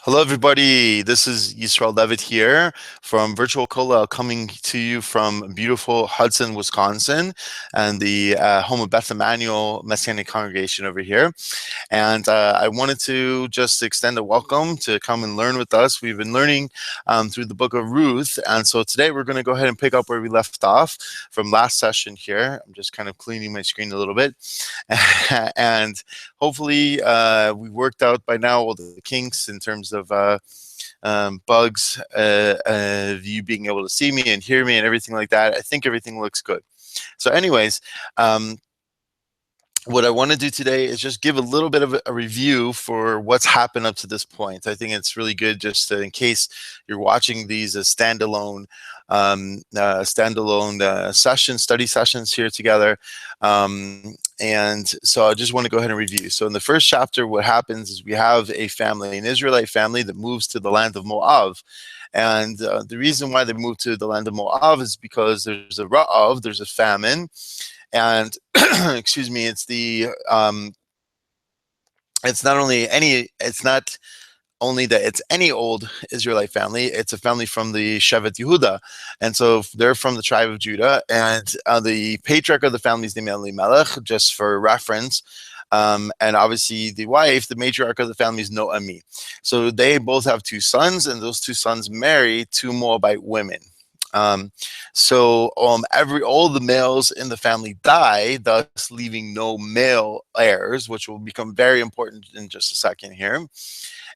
Hello, everybody. This is Yisrael Levitt here from Virtual Kollel, coming to you from beautiful Hudson, Wisconsin, and the home of Beth Emmanuel Messianic congregation over here. And I wanted to just extend a welcome to come and learn with us. We've been learning through the Book of Ruth, and so today we're going to go ahead and pick up where we left off from last session here. I'm just kind of cleaning my screen a little bit, and hopefully we worked out by now all the kinks in terms of bugs, you being able to see me and hear me and everything like that. I think everything looks good. So anyways, what I want to do today is just give a little bit of a review for what's happened up to this point. I think it's really good just in case you're watching these as standalone study sessions here together. And so I just want to go ahead and review. So in the first chapter, what happens is we have a family, an Israelite family that moves to the land of Moab. And the reason why they moved to the land of Moab is because there's a ra'av, there's a famine. And excuse me, it's not only that it's any old Israelite family, it's a family from the Shevet Yehuda. And so they're from the tribe of Judah. And the patriarch of the family is named Elimelech, just for reference. And obviously the wife, the matriarch of the family, is Noami. So they both have two sons, and those two sons marry two Moabite women. All the males in the family die, thus leaving no male heirs, which will become very important in just a second here.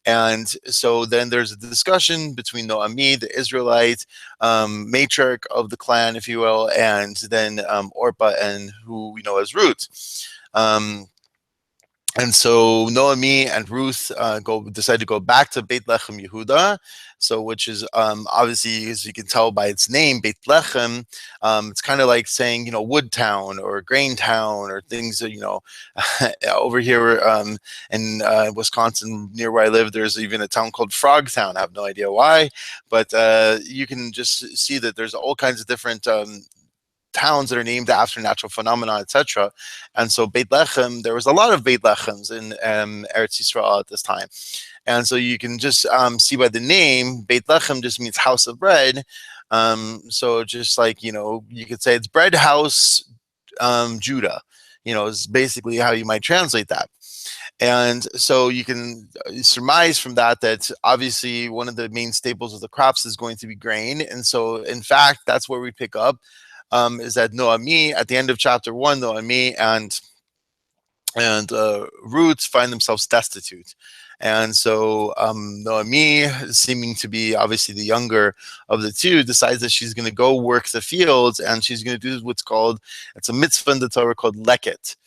And so then there's a discussion between Noami, the Israelite matriarch of the clan, if you will, and then Orpah, and who we know as Ruth. And so Noami and Ruth decide to go back to Beit Lechem Yehuda. So, which is obviously, as you can tell by its name, Beit Lechem, it's kind of like saying, Wood Town or Grain Town or things that, over here in Wisconsin, near where I live, there's even a town called Frog Town. I have no idea why, but you can just see that there's all kinds of different towns that are named after natural phenomena, etc. And so Beit Lechem, there was a lot of Beit Lechems in Eretz Yisrael at this time. And so you can just see by the name, Beit Lechem just means house of bread. So just like, you could say it's bread house Judah, is basically how you might translate that. And so you can surmise from that obviously one of the main staples of the crops is going to be grain. And so, in fact, that's where we pick up. Is that Noami, at the end of chapter 1, Noami and Ruth find themselves destitute. And so Noami, seeming to be obviously the younger of the two, decides that she's going to go work the fields, and she's going to do what's called, it's a mitzvah in the Torah called leket.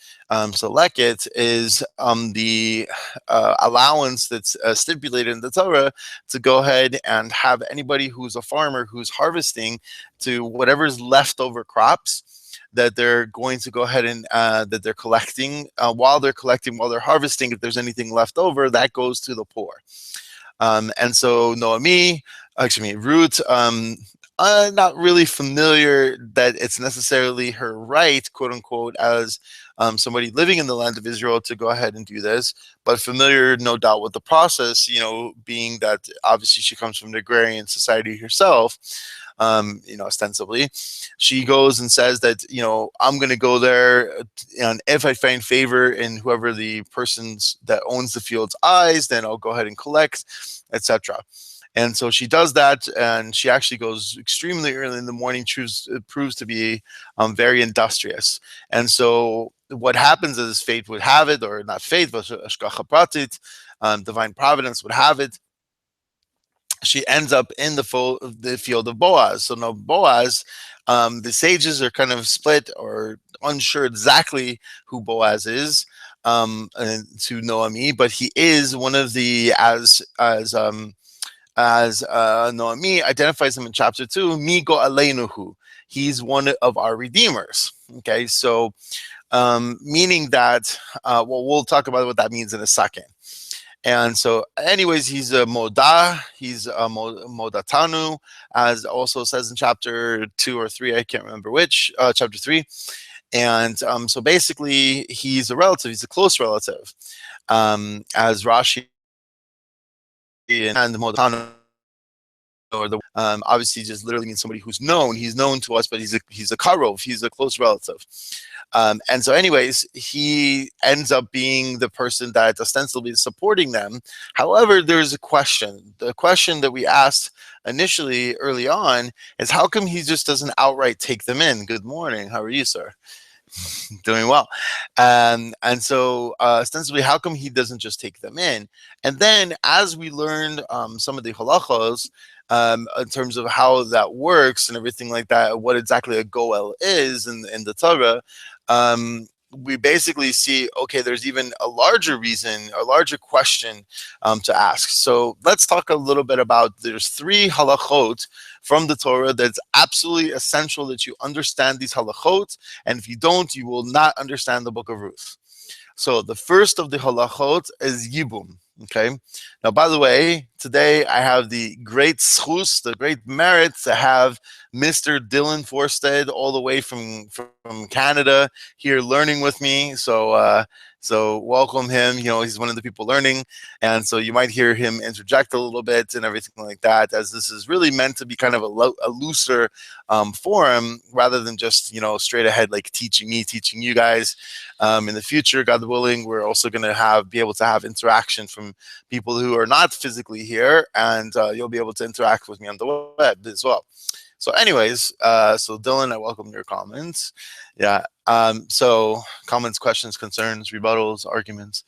So leket is the allowance that's stipulated in the Torah to go ahead and have anybody who's a farmer who's harvesting to whatever's leftover crops that they're going to go ahead and that they're collecting. While they're harvesting, if there's anything left over, that goes to the poor. And so Ruth, not really familiar that it's necessarily her right, quote unquote, as somebody living in the land of Israel to go ahead and do this, but familiar, no doubt, with the process, being that obviously she comes from the agrarian society herself. Ostensibly, she goes and says that, I'm going to go there, and if I find favor in whoever the persons that owns the field's eyes, then I'll go ahead and collect, etc. And so she does that, and she actually goes extremely early in the morning, proves to be very industrious. And so what happens is, fate would have it, or not fate, but hashgacha pratit, divine providence would have it, she ends up in the field of Boaz. So now Boaz, the sages are kind of split or unsure exactly who Boaz is to Noami, but he is one of the, as Noami identifies him in chapter 2, Mi go'alenuhu. He's one of our redeemers. Okay, so meaning that, we'll talk about what that means in a second. And so anyways, he's a modah, he's a modatanu, as also says in chapter 2 or 3, I can't remember which, chapter 3. And so basically, he's a relative, he's a close relative. As Rashi and Modano, or the obviously just literally means somebody who's known. He's known to us, but he's a karov. He's a close relative. And so, anyways, he ends up being the person that ostensibly is supporting them. However, there's a question. The question that we asked initially early on is how come he just doesn't outright take them in? Good morning. How are you, sir? Doing well. And so ostensibly, how come he doesn't just take them in? And then as we learned some of the halachos, in terms of how that works and everything like that, what exactly a goel is in the Torah, we basically see, okay, there's even a larger reason, a larger question to ask. So let's talk a little bit about, there's three halachot from the Torah that's absolutely essential that you understand these halachot, and if you don't, you will not understand the Book of Ruth. So the first of the halachot is yibum. Okay. Now, by the way, today I have the great schus, the great merit to have Mr. Dylan Forsted all the way from Canada here learning with me. So welcome him. You know, he's one of the people learning, and so you might hear him interject a little bit and everything like that, as this is really meant to be kind of a looser forum rather than just, you know, straight ahead like teaching me, teaching you guys. In the future, God willing, we're also going to be able to have interaction from people who are not physically here, and you'll be able to interact with me on the web as well. So anyways, so Dylan, I welcome your comments. Yeah. So comments, questions, concerns, rebuttals, arguments.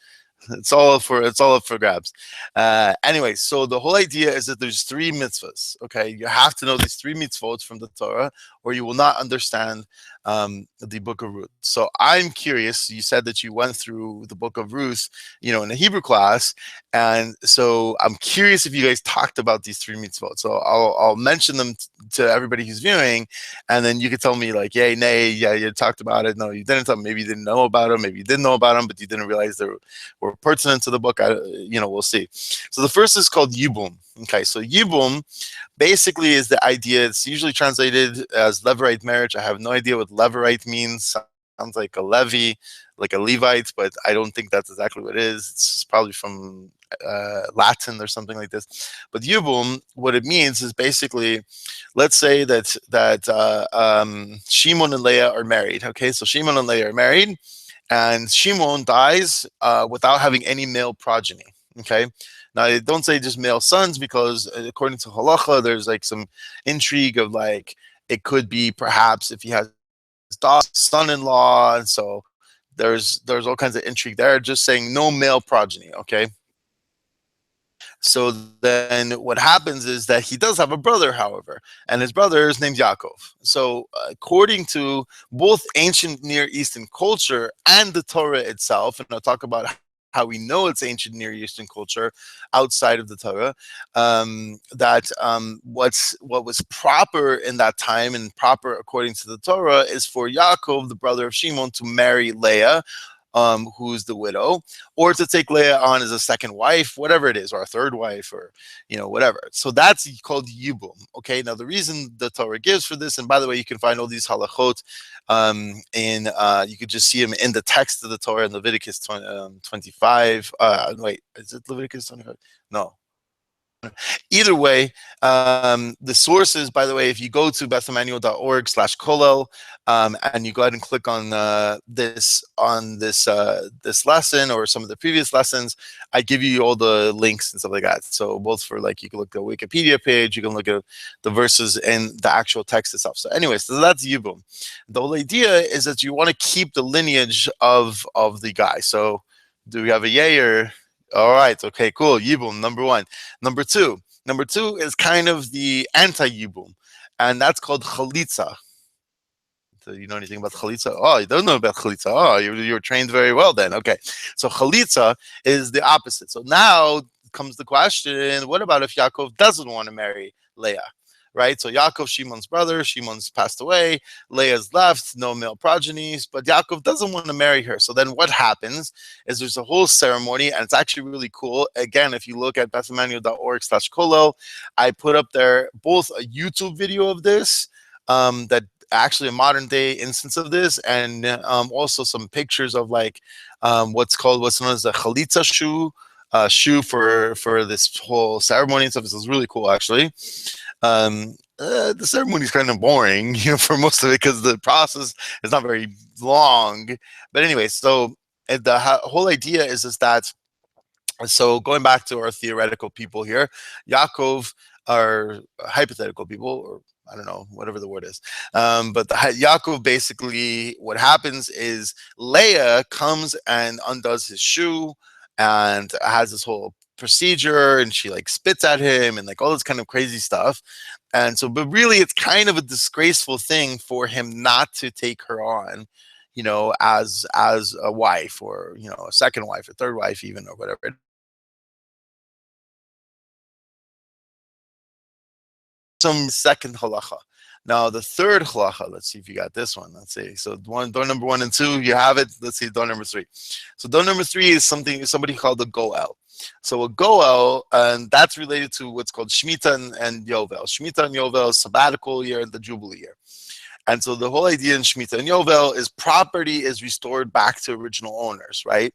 It's all up for grabs. Anyway, so the whole idea is that there's three mitzvahs. Okay, you have to know these three mitzvot from the Torah, or you will not understand the Book of Ruth. So I'm curious. You said that you went through the Book of Ruth, you know, in a Hebrew class, and so I'm curious if you guys talked about these three mitzvot. So I'll mention them to everybody who's viewing, and then you could tell me like, yay, nay, yeah, you talked about it. No, you didn't. Maybe you didn't know about them. Maybe you did know about them, but you didn't realize they were pertinent to the book. We'll see. So the first is called yibum. Okay, so yibum basically is the idea. It's usually translated as Levirate marriage. I have no idea what Levirate means. Sounds like a Levi, like a Levite, but I don't think that's exactly what it is. It's probably from Latin or something like this. But yibum, what it means is basically, let's say that Shimon and Leah are married. Okay, so Shimon and Leah are married, and Shimon dies without having any male progeny. Okay, now they don't say just male sons, because according to halacha, there's like some intrigue of like, it could be perhaps if he has daughter, son-in-law, and so there's all kinds of intrigue there. Just saying no male progeny. Okay. So then what happens is that he does have a brother, however, and his brother is named Yaakov. So according to both ancient Near Eastern culture and the Torah itself, and I'll talk about how we know it's ancient Near Eastern culture outside of the Torah, what was proper in that time and proper according to the Torah is for Yaakov, the brother of Shimon, to marry Leah, who's the widow, or to take Leah on as a second wife, whatever it is, or a third wife, or whatever. So that's called yibum. Okay. Now the reason the Torah gives for this, and by the way, you can find all these halachot you could just see them in the text of the Torah in Leviticus 25. Wait, is it Leviticus 25? No. Either way, the sources, by the way, if you go to bethemmanuel.org/kollel, and you go ahead and click on this lesson or some of the previous lessons, I give you all the links and stuff like that. So both for like, you can look at the Wikipedia page, you can look at the verses in the actual text itself. So anyways, so that's yibum. The whole idea is that you want to keep the lineage of the guy. So do we have a yay or? All right. Okay, cool. Yibum, number one. Number two is kind of the anti-yibum, and that's called chalitza. So you know anything about chalitza? Oh, you don't know about chalitza. Oh, you're trained very well then. Okay. So chalitza is the opposite. So now comes the question, what about if Yaakov doesn't want to marry Leah? Right? So Yaakov, Shimon's brother, Shimon's passed away, Leah's left, no male progenies, but Yaakov doesn't want to marry her. So then what happens is there's a whole ceremony, and it's actually really cool. Again, if you look at bethemmanuel.org/kollel, I put up there both a YouTube video of this, that actually a modern day instance of this, and also some pictures of like what's known as the chalitza shoe, shoe for this whole ceremony and stuff. This is really cool, actually. The ceremony is kind of boring, for most of it, because the process is not very long. But anyway, so the whole idea is that, so going back to our theoretical people here, Yaakov are hypothetical people, or I don't know, whatever the word is. But Yaakov, basically, what happens is Leah comes and undoes his shoe and has this whole procedure, and she like spits at him and like all this kind of crazy stuff. And so, but really, it's kind of a disgraceful thing for him not to take her on, as a wife, or a second wife, or third wife, even, or whatever. Some second halacha. Now the third halacha. Let's see if you got this one. Let's see. So door number 1 and 2, you have it. Let's see door number 3. So door number 3 is somebody called a goel. So a goel, and that's related to what's called Shemitah and Yovel. Shemitah and Yovel is sabbatical year and the Jubilee year. And so the whole idea in Shemitah and Yovel is property is restored back to original owners, right?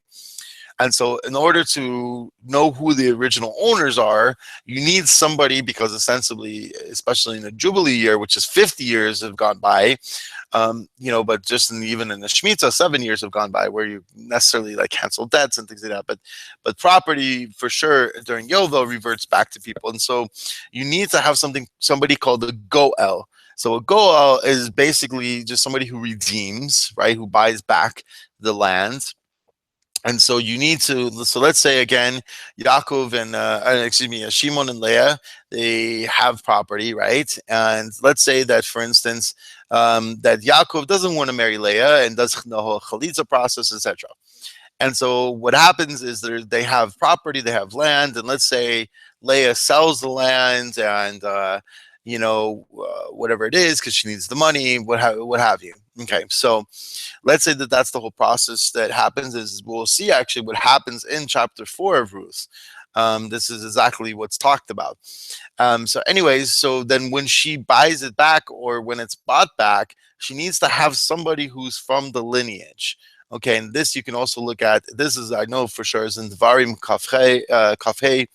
And so in order to know who the original owners are, you need somebody, because ostensibly, especially in the Jubilee year, which is 50 years have gone by, but just even in the Shemitah, 7 years have gone by, where you necessarily like cancel debts and things like that. But property for sure during Yovel reverts back to people. And so you need to have somebody called a goel. So a goel is basically just somebody who redeems, right, who buys back the land. And so you need to, so let's say again, Yaakov and, Shimon and Leah, they have property, right? And let's say that, for instance, that Yaakov doesn't want to marry Leah and does the whole chalitza process, etc. And so what happens is they have property, they have land, and let's say Leah sells the land and, whatever it is, because she needs the money, what have you. Okay, so let's say that that's the whole process that happens. Is we'll see actually what happens in chapter 4 of Ruth. This is exactly what's talked about. So anyways, so then when she buys it back, or when it's bought back, she needs to have somebody who's from the lineage. Okay, and this you can also look at. This is, I know for sure, is in Devarim Kafhei,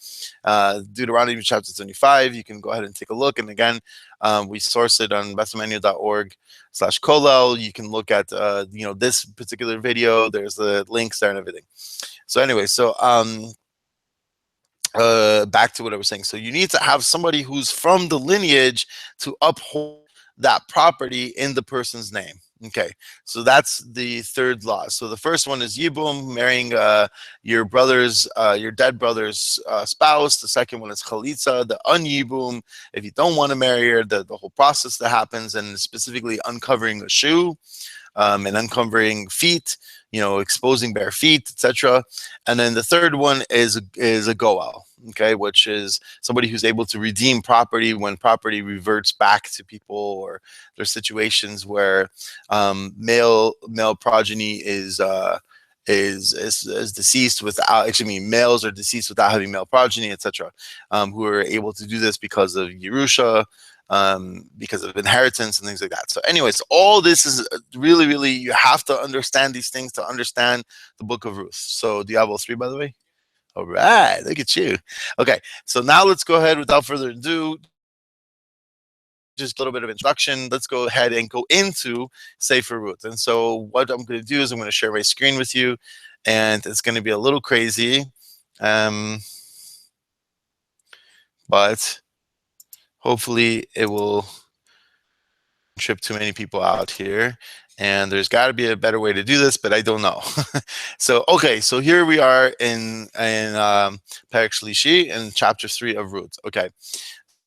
Deuteronomy chapter 25. You can go ahead and take a look. And again, we source it on bestamenu.org/kolel. You can look at this particular video. There's the links there and everything. So anyway, so back to what I was saying. So you need to have somebody who's from the lineage to uphold that property in the person's name. Okay, so that's the third law. So the first one is yibum, marrying your dead brother's spouse. The second one is chalitza, the unyibum, if you don't want to marry her, the whole process that happens, and specifically uncovering a shoe, and uncovering feet, exposing bare feet, etc. And then the third one is a goel, okay, which is somebody who's able to redeem property when property reverts back to people, or there's situations where male progeny is deceased without, males are deceased without having male progeny, etc., who are able to do this because of Yerusha, because of inheritance and things like that. So anyways, all this is really, really, you have to understand these things to understand the Book of Ruth. So do you have all 3, by the way? All right, look at you. Okay, so now let's go ahead, without further ado, just a little bit of introduction. Let's go ahead and go into Sefer Ruth. And so what I'm going to do is I'm going to share my screen with you, and it's going to be a little crazy, but hopefully it will trip too many people out here. And there's got to be a better way to do this, but I don't know. So okay, so here we are in Perek Shlishi in chapter 3 of Ruth. Okay,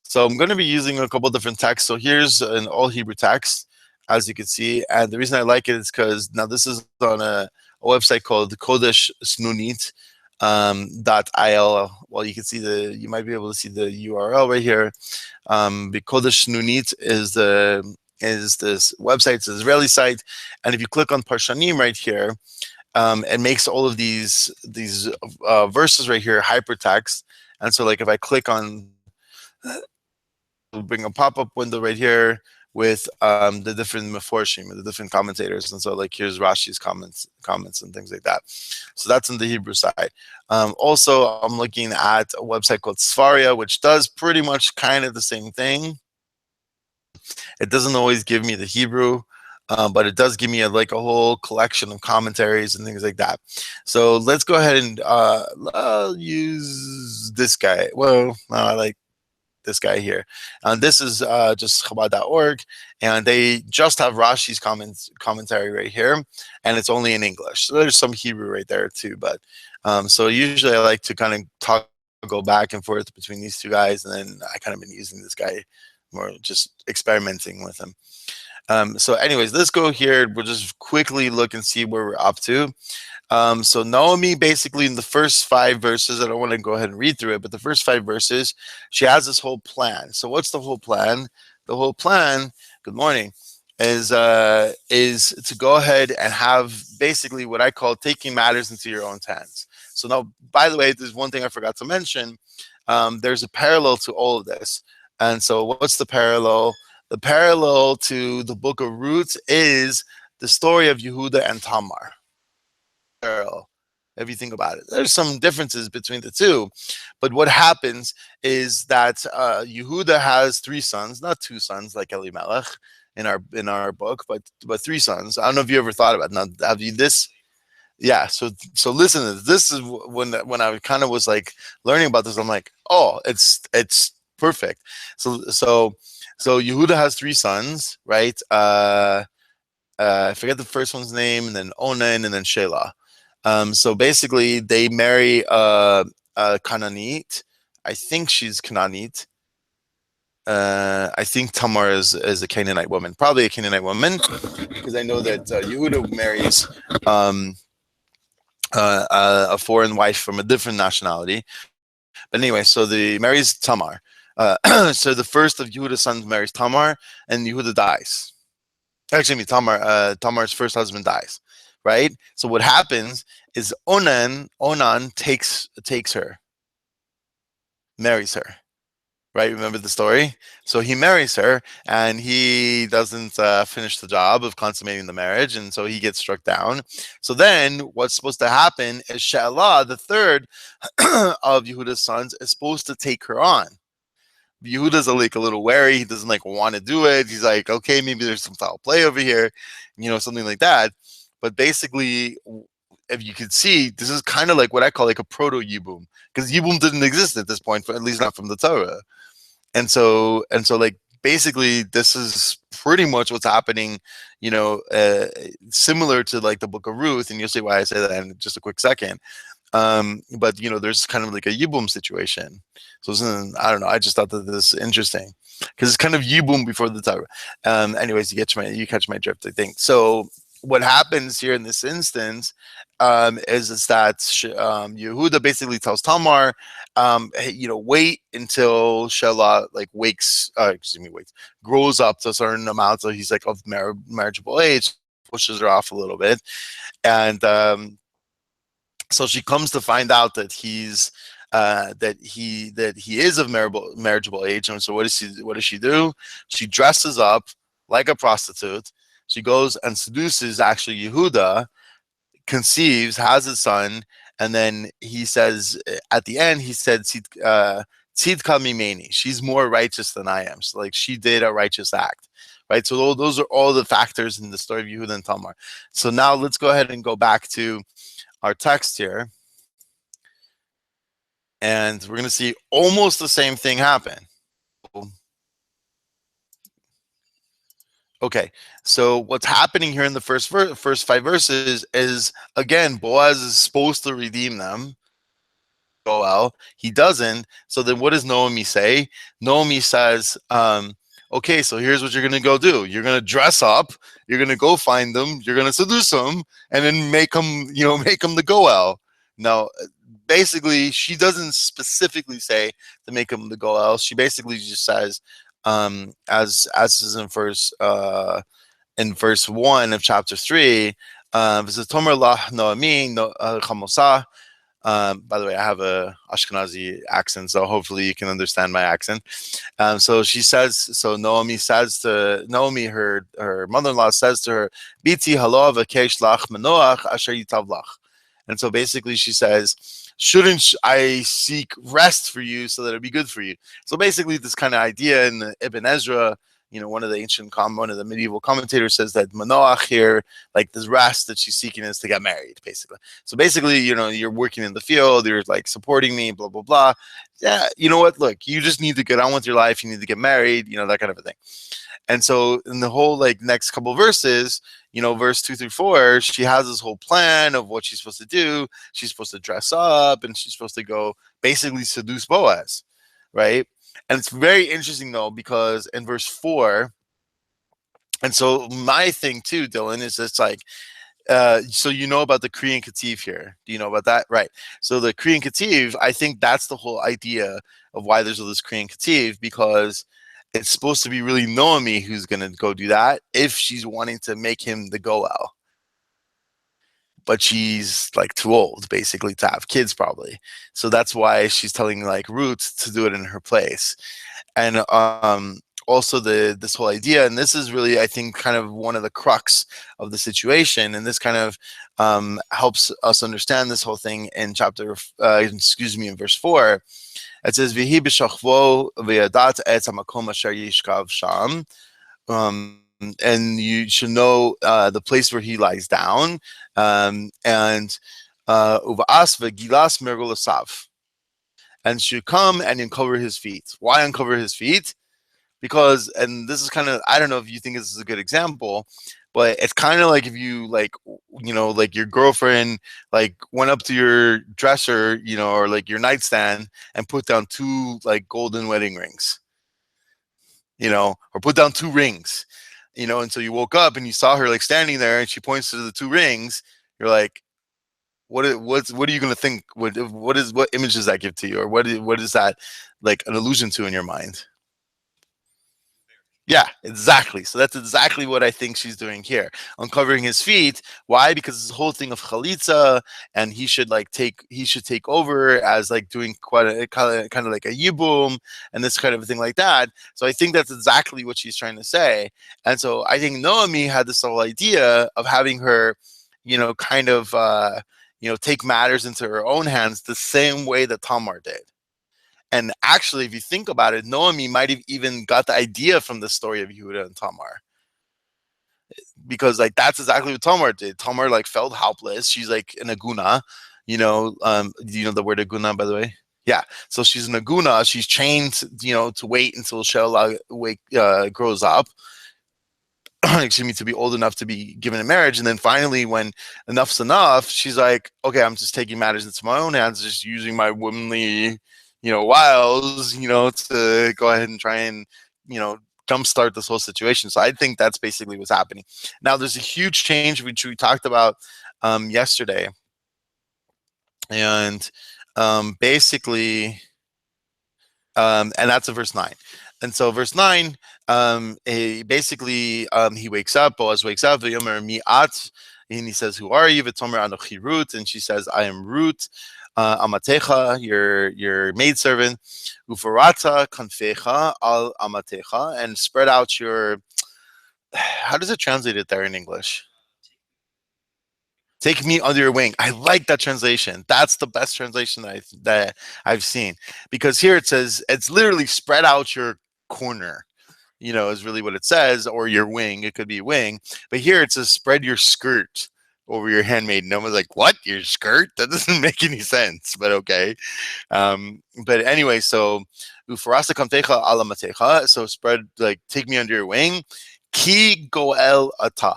so I'm going to be using a couple different texts. So here's an all Hebrew text, as you can see, and the reason I like it is because now this is on a website called Kodesh Snunit .il. Well, you might be able to see the URL right here. Kodesh Snunit is this website. It's an Israeli site, and if you click on Parshanim right here, it makes all of these verses right here hypertext. And so, like, if I click on, it'll bring a pop-up window right here with the different meforshim, the different commentators, and so like here's Rashi's comments and things like that. So that's on the Hebrew side. Also, I'm looking at a website called Sfaria, which does pretty much kind of the same thing. It doesn't always give me the Hebrew, but it does give me like a whole collection of commentaries and things like that. So let's go ahead and use this guy. Well, I like this guy here. And this is just Chabad.org, and they just have Rashi's commentary right here, and it's only in English. So there's some Hebrew right there too, but so usually I like to kind of go back and forth between these two guys, and then I kind of been using this guy more, just experimenting with him. So anyways, let's go here. We'll just quickly look and see where we're up to. So Naomi, basically in the first 5 verses, I don't want to go ahead and read through it, but the first 5 verses, she has this whole plan. So what's the whole plan? The whole plan, good morning, is to go ahead and have basically what I call taking matters into your own hands. So now, by the way, there's one thing I forgot to mention. There's a parallel to all of this. And so what's the parallel? The parallel to the Book of Ruth is the story of Yehuda and Tamar. If you think about it, there's some differences between the two, but what happens is that Yehuda has 3 sons, not 2 sons like Elimelech in our book, but 3 sons. I don't know if you ever thought about it. Now, have you this? Yeah. So listen to this. This is when I kind of was like learning about this. I'm like, oh, it's perfect. So Yehuda has 3 sons, right? I forget the first one's name, and then Onan, and then Shelah. So basically, they marry a Canaanite. I think she's Canaanite. I think Tamar is a Canaanite woman, probably a Canaanite woman, because I know that Yehuda marries a foreign wife from a different nationality. But anyway, so the marries Tamar. So the first of Yehuda's sons marries Tamar, and Yehuda dies. Actually, Tamar's first husband dies, right? So what happens is Onan takes her, marries her, right? Remember the story? So he marries her, and he doesn't finish the job of consummating the marriage, and so he gets struck down. So then what's supposed to happen is Shelah, the third of Yehuda's sons, is supposed to take her on. Yehuda's like a little wary. He doesn't like want to do it. He's like, okay, maybe there's some foul play over here, something like that. But basically, if you could see, this is kind of like what I call like a proto Yibum, because Yibum didn't exist at this point, at least not from the Torah. And so like basically, this is pretty much what's happening, similar to like the Book of Ruth, and you'll see why I say that in just a quick second. But there's kind of like a Yibum situation. So I don't know. I just thought that this is interesting because it's kind of Yibum before the Torah. Anyways, you catch my drift, I think. So what happens here in this instance is that Yehuda basically tells Tamar, hey, wait until Shelah like grows up to a certain amount, so he's like of marriageable age, pushes her off a little bit, and so she comes to find out that he's that he is of marriageable age. And so what does she do? She dresses up like a prostitute. She goes and seduces actually Yehuda, conceives, has a son, and then he says at the end, he said, Tzidka mimeni. She's more righteous than I am. So like she did a righteous act. Right. So those are all the factors in the story of Yehuda and Tamar. So now let's go ahead and go back to our text here, and we're going to see almost the same thing happen. Okay, so what's happening here in the first 5 verses is, again, Boaz is supposed to redeem them. Goel, he doesn't. So then what does Naomi say? Naomi says, okay, so here's what you're going to go do. You're going to dress up. You're going to go find them. You're going to seduce them, and then make them the Goel. Now, basically, she doesn't specifically say to make him the Goel. She basically just says, as is in verse 1 of chapter 3, Tomer lah Naomi chamosa. By the way, I have a Ashkenazi accent, so hopefully you can understand my accent. So she says, so Naomi, her mother-in-law says to her, "Biti halo v'kesh lach menoach asher yitav lach." And so basically she says, shouldn't I seek rest for you so that it'd be good for you? So basically this kind of idea in the Ibn Ezra, one of the one of the medieval commentators says that manoach here, like this rest that she's seeking is to get married, basically. So basically, you're working in the field, you're like supporting me, blah, blah, blah. Yeah, you know what? Look, you just need to get on with your life. You need to get married, that kind of a thing. And so in the whole like next couple verses, verse 2 through 4, she has this whole plan of what she's supposed to do. She's supposed to dress up and she's supposed to go basically seduce Boaz, right? And it's very interesting though, because in verse 4, and so my thing too, Dylan, is it's like, so you know about the Korean Kativ here. Do you know about that? Right. So the Korean Kativ, I think that's the whole idea of why there's all this Korean Kativ, because it's supposed to be really Noemi who's going to go do that if she's wanting to make him the Goel. But she's like too old basically to have kids probably. So that's why she's telling like Ruth to do it in her place. And also this whole idea, and this is really, I think, kind of one of the crux of the situation, and this kind of helps us understand this whole thing in in verse 4. It says, "V'hi b'shachvo v'yadat et hamakom asher yishkav sham," and you should know the place where he lies down, and uva'as v'gilas mergol asav, and should come and uncover his feet. Why uncover his feet? Because, and this is kind of, I don't know if you think this is a good example, but it's kind of like if you like, like your girlfriend like went up to your dresser, or like your nightstand and put down two like golden wedding rings, or put down two rings, and so you woke up and you saw her like standing there and she points to the two rings. You're like, what are you going to think? What image does that give to you? Or what is that like an allusion to in your mind? Yeah, exactly. So that's exactly what I think she's doing here, uncovering his feet. Why? Because this whole thing of chalitza, and he should take over as like doing quite a kind of like a yibum and this kind of thing like that. So I think that's exactly what she's trying to say. And so I think Noemi had this whole idea of having her, kind of, take matters into her own hands the same way that Tamar did. And actually, if you think about it, Noemi might have even got the idea from the story of Yehuda and Tamar, because like that's exactly what Tamar did. Tamar like felt helpless. She's like an aguna, do you know the word aguna, by the way? Yeah. So she's an aguna. She's chained, to wait until Shelah grows up. Excuse me, to be old enough to be given in marriage. And then finally, when enough's enough, she's like, okay, I'm just taking matters into my own hands, just using my womanly, wiles, to go ahead and try and, jumpstart this whole situation. So I think that's basically what's happening. Now, there's a huge change which we talked about yesterday. And basically, and that's in verse 9. And so verse 9, basically, he wakes up, Boaz wakes up, and he says, who are you? Anochi Ruth, and she says, I am Ruth, Amatecha, your maidservant, Ufarata Kanfecha al Amatecha, and spread out your, how does it translate it there in English? Take me under your wing. I like that translation. That's the best translation that I've seen, because here it says it's literally spread out your corner, is really what it says, or your wing. It could be wing, but here it says spread your skirt over your handmaiden. No one's like, what? Your skirt? That doesn't make any sense, but okay. But anyway, so ufarasa kamtecha alamatecha. So spread, like, take me under your wing. Ki goel ata.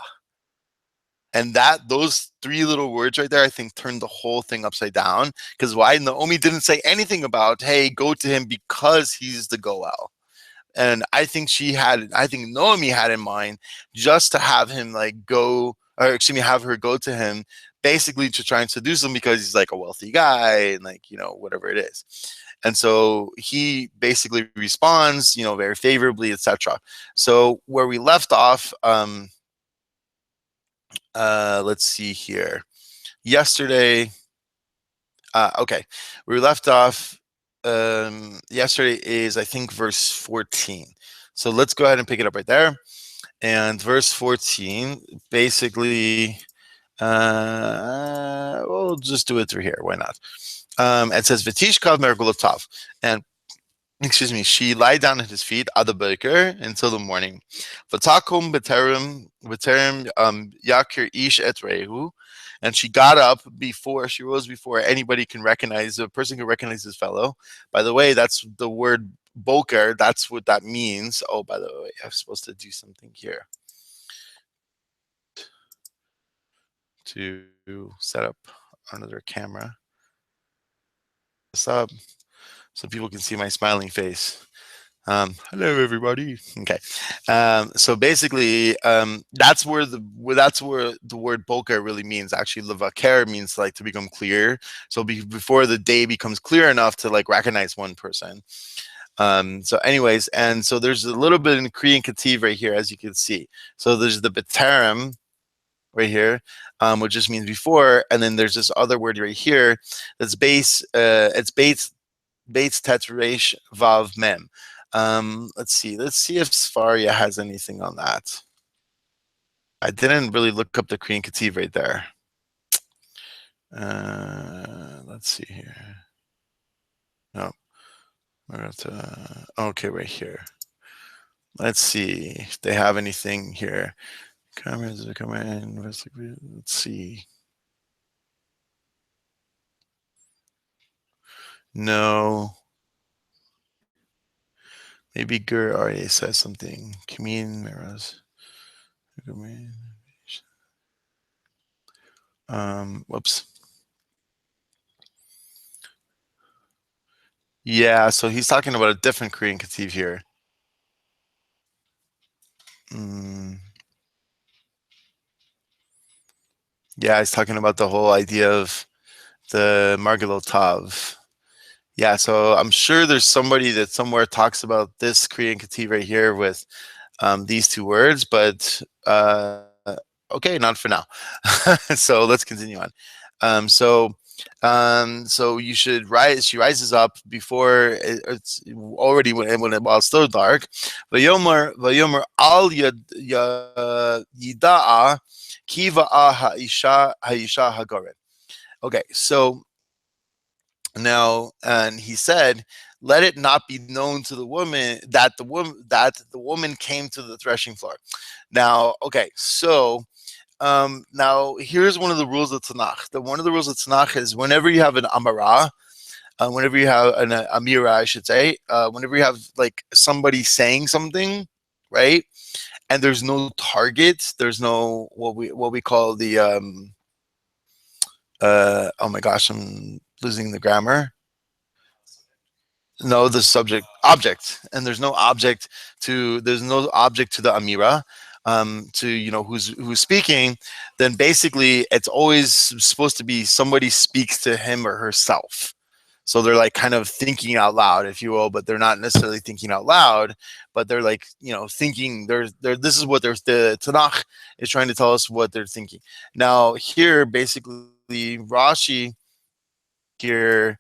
And those three little words right there, I think, turned the whole thing upside down. Because why? Naomi didn't say anything about, hey, go to him because he's the Goel. And I think Naomi had in mind just to have him like go, or excuse me, have her go to him basically to try and seduce him because he's like a wealthy guy and like, whatever it is. And so he basically responds, very favorably, etc. So where we left off, let's see here. Yesterday, Okay, we left off yesterday is I think verse 14. So let's go ahead and pick it up right there. And verse 14 basically, we'll just do it through here. Why not? It says Vitishkav Mergulotov, and excuse me, she lied down at his feet adabaker until the morning. Vatakum beterim yakir ish et rehu, and she got up before she rose before anybody can recognize a person can recognize his fellow. By the way, that's the word boker. That's what that means. Oh, by the way, I'm supposed to do something here to set up another camera. What's up? So people can see my smiling face. Hello, everybody. Okay, so basically, that's where the word boker really means. Actually, levaker means like to become clear. So before the day becomes clear enough to like recognize one person. So, anyways, and so there's a little bit in Korean Kativ right here, as you can see. So there's the beterim right here, which just means before, and then there's this other word right here that's base. It's base Bates Tetrash Vav Mem. Let's see. Let's see if Sfaria has anything on that. I didn't really look up the Korean Kativ right there. Let's see here. No, we're at okay, right here. Let's see if they have anything here. Cameras come in. Let's see. No. Maybe Gur Arya says something. Kamin Miraz. Whoops. Yeah, so he's talking about a different Korean Kativ here. Mm. Yeah, he's talking about the whole idea of the Margalotav. Yeah, so I'm sure there's somebody that somewhere talks about this Korean Kativ right here with these two words, but okay, not for now. So let's continue on. So you should rise. She rises up before it's already while it's still dark. Vayomer al yida'a kiva ha'isha hagoret. Okay, so now, and he said, "Let it not be known to the woman that the woman came to the threshing floor." Now, okay, so now here's one of the rules of Tanakh. One of the rules of Tanakh is whenever you have an Amara, whenever you have an Amira, I should say, whenever you have like somebody saying something, right? And there's no target, there's no what we call the oh my gosh, I'm losing the grammar. No, the subject object, and there's no object to the amira, to who's speaking. Then basically it's always supposed to be somebody speaks to him or herself. So they're like kind of thinking out loud, if you will, but they're not necessarily thinking out loud, but they're like thinking. They're this is what the Tanakh is trying to tell us what they're thinking. Now here basically Rashi here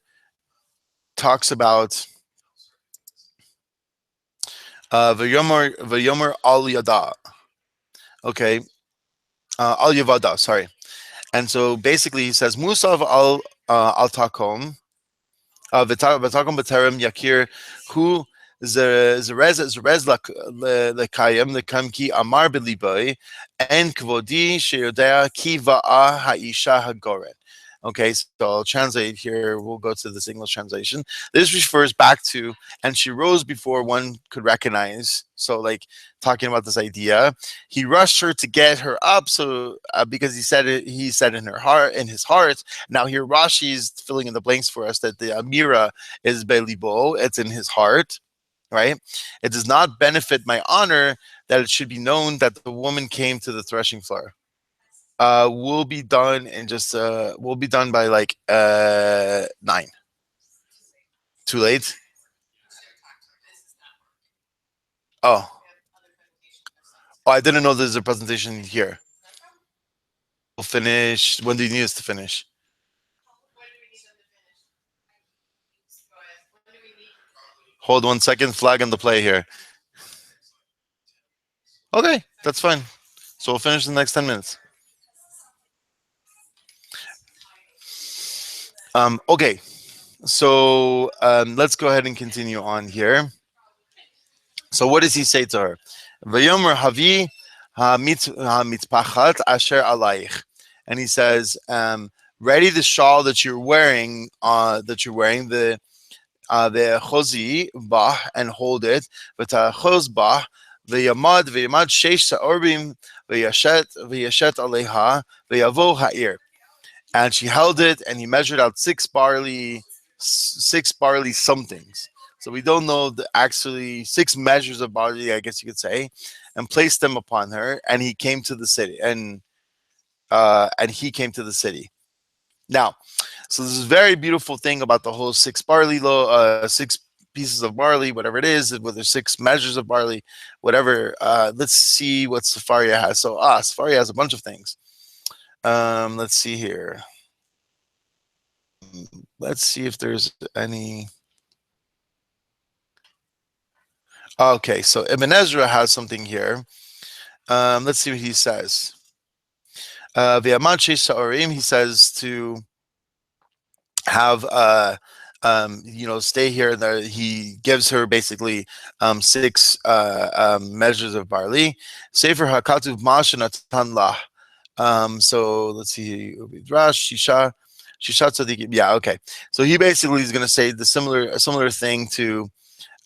talks about Vayomer al Yada. Okay. Al Yavada, sorry. And so basically he says Musav al Takom, V'takom b'terem yakir hu zerez lekayim lekam ki amar b'liboy en kvodi sheyodea ki va'a ha'isha hagoret. Okay, so I'll translate here. We'll go to this English translation. This refers back to, and she rose before one could recognize. So, like talking about this idea, he rushed her to get her up. So, because he said it, he said in his heart. Now here Rashi is filling in the blanks for us that the Amira is Belibo. It's in his heart, right? It does not benefit my honor that it should be known that the woman came to the threshing floor. We'll be done in just we'll be done by like 9. Too late? Oh. Oh, I didn't know there's a presentation here. We'll finish. When do you need us to finish? Hold 1 second. Flag on the play here. Okay, that's fine. So we'll finish in the next 10 minutes. Okay, so let's go ahead and continue on here. So what does he say to her? Vayomer havi mitzpachat asher alayich, and he says, "Ready the shawl that you're wearing. The chozi bah and hold it. V'tachoz bah v'yamad sheish sa'orbim v'yashet aleha v'yavo ha'ir." And she held it, and he measured out six barley somethings. So we don't know the actually six measures of barley, I guess you could say, and placed them upon her, and he came to the city, and he came to the city. Now, so this is a very beautiful thing about the whole six pieces of barley, whatever it is, whether six measures of barley, whatever. Let's see what Safaria has. So, Safaria has a bunch of things. Let's see here. Let's see if there's any. Okay, so Ibn Ezra has something here. Let's see what he says. He says to have stay here. He gives her basically six measures of barley. Sefer hakatuv mashanatan lah. So let's see. Shisha tzadikim. Yeah, okay. So he basically is going to say a similar thing to.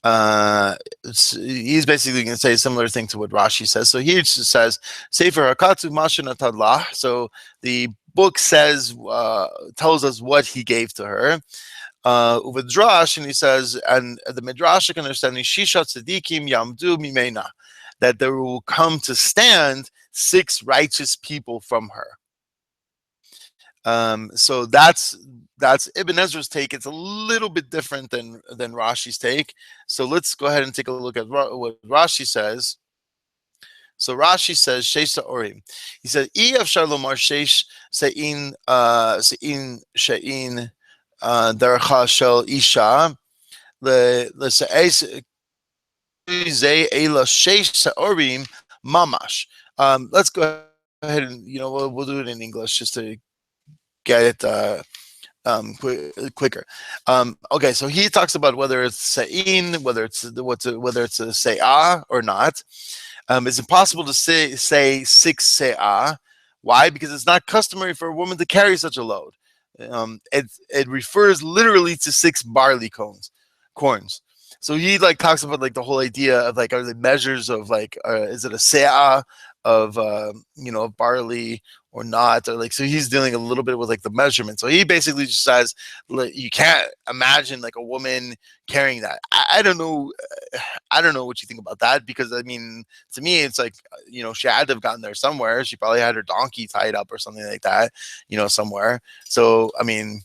He's basically going to say a similar thing to what Rashi says. So he just says, Sefer hakatuv mashanatan lah. So the book says tells us what he gave to her. Uvedrash, and he says, and the Midrash can understand Shisha tzadikim yamdu mimena, that there will come to stand six righteous people from her. So that's Ibn Ezra's take. It's a little bit different than Rashi's take. So let's go ahead and take a look at what Rashi says. So Rashi says Sheish Sa'orim. He said I of Shalomar Sheish Sein Shein Darcha Shel Isha Le Se'es Ze Ela Sheish Sa'orim Mamash. Let's go ahead and we'll do it in English just to get it quicker. Okay, so he talks about whether it's Sein, whether it's a Se'ah or not. It's impossible to say six se'ah. Why? Because it's not customary for a woman to carry such a load. It refers literally to six barley corns. So he talks about the whole idea of are the measures of is it a se'ah of barley or not, or so he's dealing a little bit with the measurement. So he basically just says you can't imagine a woman carrying that. I don't know what you think about that, because I mean, to me it's she had to have gotten there somewhere. She probably had her donkey tied up or something like that, somewhere. So I mean,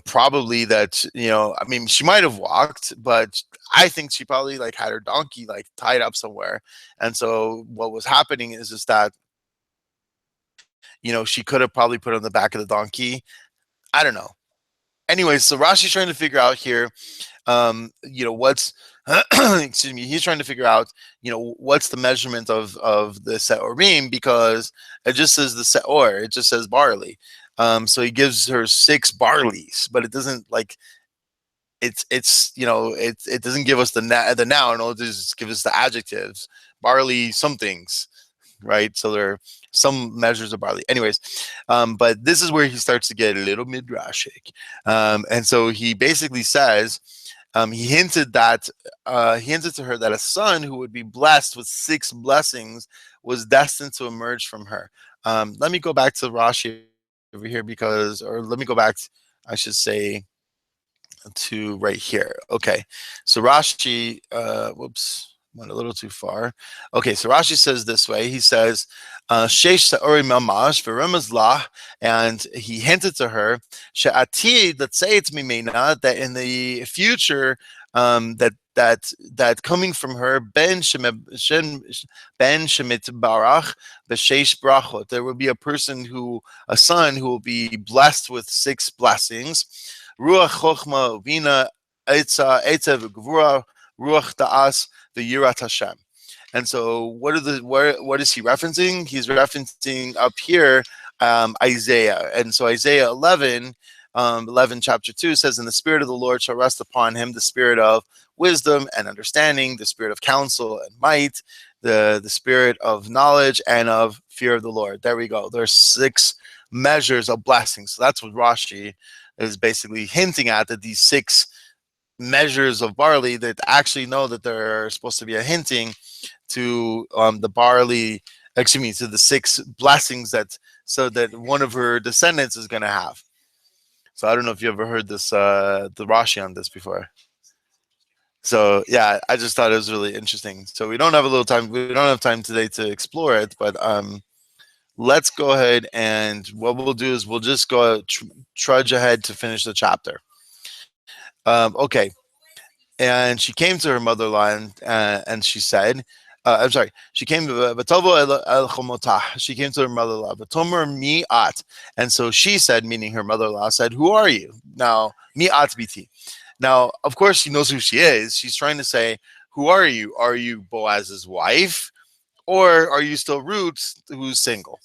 probably that, I mean, she might have walked, but I think she probably had her donkey tied up somewhere. And so what was happening is just that she could have probably put it on the back of the donkey. I don't know. Anyways, so Rashi's trying to figure out here, what's, excuse me, he's trying to figure out, what's the measurement of the se'orim, because it just says the se'or, it just says barley. So he gives her six barleys, but it doesn't it doesn't give us the noun, it'll just give us the adjectives, barley somethings. Right, so there are some measures of barley. Anyways, but this is where he starts to get a little midrashic, and so he basically says he hinted to her that a son who would be blessed with six blessings was destined to emerge from her. Let me go back to Rashi over here, let me go back, I should say, to right here. Okay, so Rashi, whoops, went a little too far. Okay, so Rashi says this way. He says, Sheish Sa'ori Mamash V'Remez Lah, and he hinted to her, She'atid, let's say it's Mimena, that in the future, that coming from her, Ben Shemit Barach, B'Sheish Brachot, there will be a son who will be blessed with six blessings. Ruach Chochma Uvina Eitza V'Gvura ruach da'as, the yirat Hashem. And so, what is he referencing? He's referencing up here Isaiah. And so, Isaiah 11, 11 chapter 2 says, "And the Spirit of the Lord shall rest upon him, the Spirit of wisdom and understanding, the Spirit of counsel and might, the Spirit of knowledge and of fear of the Lord." There we go. There's 6 measures of blessing. So that's what Rashi is basically hinting at, that these 6 measures of barley that actually know that they're supposed to be a hinting to the barley, excuse me, to the 6 blessings that so that one of her descendants is going to have. So I don't know if you ever heard this, the Rashi on this before. So yeah, I just thought it was really interesting. So we don't have a little time. We don't have time today to explore it, but let's go ahead, and what we'll do is we'll just go trudge ahead to finish the chapter. Okay. And she came to her mother-in-law and she said, I'm sorry, she came to she came to her mother-in-law, V'tomer mi at. And so she said, meaning her mother-in-law said, "Who are you?" Now, mi at biti. Now, of course, she knows who she is. She's trying to say, "Who are you? Are you Boaz's wife? Or are you still Ruth, who's single?"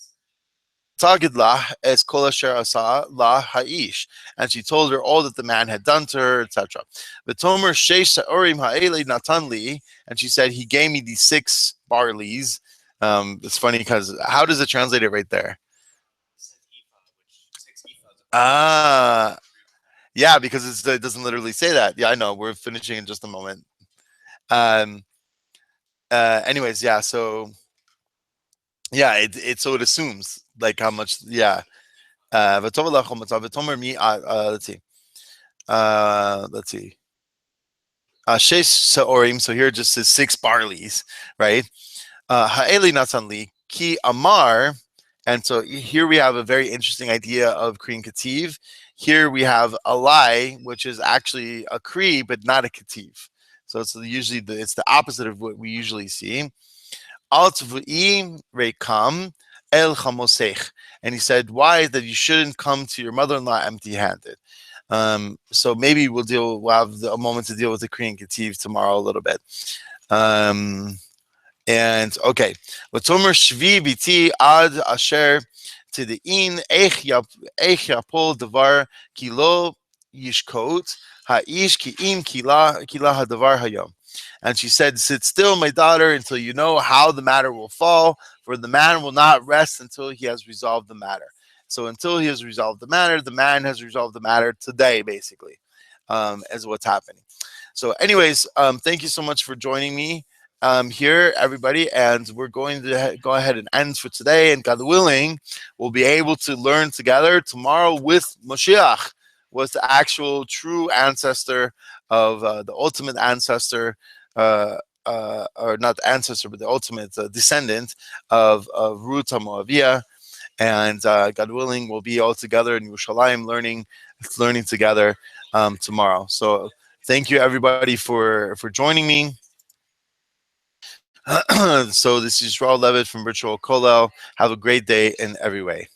Tagid lah es kol asher asa la haish, and she told her all that the man had done to her, etc. V'tomer sheish sa'orim ha'ele natan li, and she said, "He gave me these 6 barleys." It's funny because how does it translate it right there? Ah, yeah, because it doesn't literally say that. Yeah, I know. We're finishing in just a moment. Um. Anyways, yeah. So yeah, so it assumes like how much. Yeah. Let's see. Let's see. Shesh Saorim, so here it just says 6 barleys, right? Ha'eli Natanli, Ki Amar, and so here we have a very interesting idea of Kriyan Kativ. Here we have a lie, which is actually a Kri, but not a Kativ. So it's usually it's the opposite of what we usually see. Al Tvu'i Rekam El Chamosech. And he said, "Why that you shouldn't come to your mother-in-law empty-handed?" So maybe we'll have a moment to deal with the Kriyan Kativ tomorrow a little bit. And okay, V'tomer shvi biti ad asher tidein eich yapol devar kilo yishkot ha'ish ki'im kila hadavar hayom. And she said, "Sit still, my daughter, until you know how the matter will fall, for the man will not rest until he has resolved the matter." So until he has resolved the matter, the man has resolved the matter today, basically, is what's happening. So anyways, thank you so much for joining me here, everybody. And we're going to go ahead and end for today. And God willing, we'll be able to learn together tomorrow with Moshiach, was the actual true ancestor of the ultimate ancestor, or not the ancestor, but the ultimate descendant of Ruth HaMoaviyah. And God willing, we'll be all together in Yerushalayim learning together tomorrow. So thank you, everybody, for joining me. So this is Raul Levitt from Virtual Kollel. Have a great day in every way.